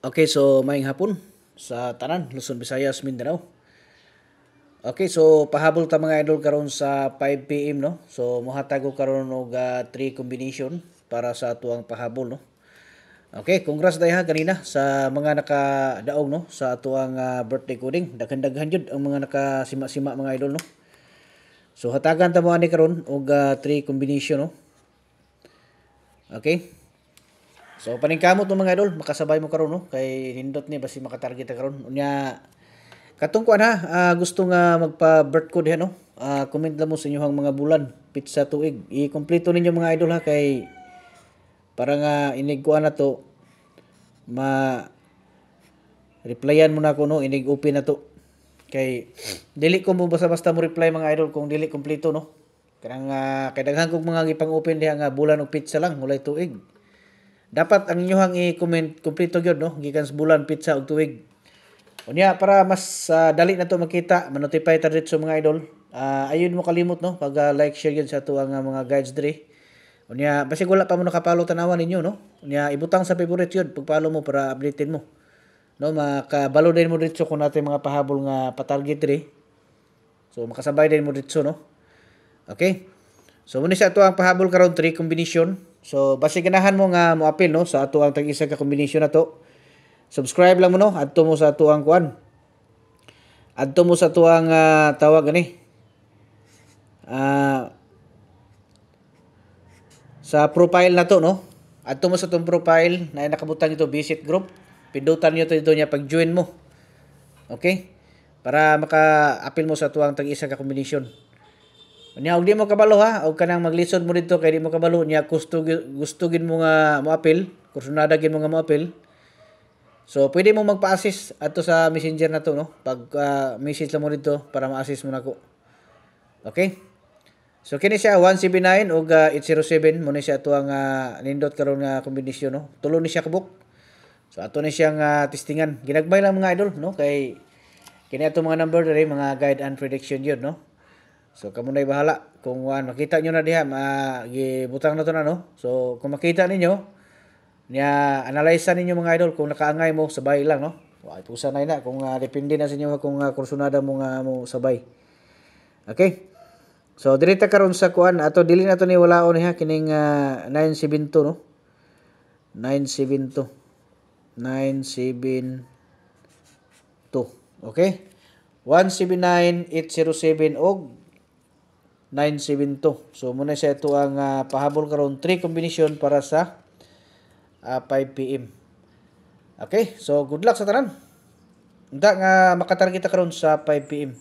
Okay, so maayong hapon sa tanan, Luzon, Visayas, Mindanao. Okay, so pahabol ta mga idol karon sa 5 PM no. So mohatag ko karon og 3 combination para sa atuang pahabol no. Okay, congrats dayha kanina sa mga nakadaog no sa atuang birthday coding. Daghan-daghan jud ang mga nakasima-sima mga idol no. So hatagan ta mo ani karon og 3 combination no. Okay? So paningkamot no mga idol, makasabay mo karon no kay hindot ni basi makatarget ta karon. Unya katong kuan ha, gusto nga magpa-birth code ha no. Comment lang mo sa inyong mga bulan, pizza tuig. I-kompleto ninyo mga idol ha kay para nga inig kuan na to ma replyan mo na ako no, inig open na to. Kay dili ko mo basta-basta mo reply mga idol kung dili kompleto no. Kanang kay daghan kog mga gipang-open diha nga bulan og pizza lang, walay tuig. Dapat ang inyohang i-comment kompleto gyud no, gikan sa bulan, pizza ug tuig. Unya para mas dali na to makita, ma-notify ta dito mga idol. Ayun mo kalimot no pag like share gyud sa ato ang mga guides diri. Unya basig wala pa mo nakapalo tanawan ninyo no. Unya ibutang sa favorite yun pag-follow mo para updatein mo. No makabalo din mo dito kung natin mga pahabol nga pa-target diri. So makasabay din mo dito no. Okay? So muna sa ato ang pahabol karon 3 combination. So basi ganahan mo nga mo apil no sa ato ang tag-isa ka combination na to. Subscribe lang mo no adto mo sa ato ang kuan. Adto mo sa ato ang tawag ani. Sa profile na to no. Adto mo sa tong profile na nakabutang ito visit group. Pindutan niyo to dito niya pag join mo. Okay? Para maka-apil mo sa ato ang tag-isa ka combination. Nya og di mo kabalo ha, og kanang maglisod mo dito kay di mo kabalo niya gusto gin mo nga moapil, kursunada gin mo nga moapil. So pwede mo magpa-assist ato sa Messenger na to no. Pag message lang mo dito para ma-assist mo nako. Okay? So kini siya 179 ug 807 mo ni siya ato ang nindot karon nga kombinasyon no. Tulo ni siya kabuk. So ato ni siyang testingan. Ginagbay lang mga idol no kay kini ato mga number diri mga guide and prediction yun no. So kamo na bahala kung makita nyo na diha gibutang na to na no. So kung makita ninyo niya analyze ninyo mga idol kung nakaangay mo sabay lang no. Wa pusa na kung depende na sa inyo kung kursunada mo nga mo sabay. Okay? So direta karon sa kuan ato dili na to ni walaon ha kining 972 no. 972. Okay? 179 807 og 972. So muna siya ito ang pahabol karon 3 combination para sa 5 PM. Okay? So good luck sa tanan. Unta nga makatarget karon sa 5 PM.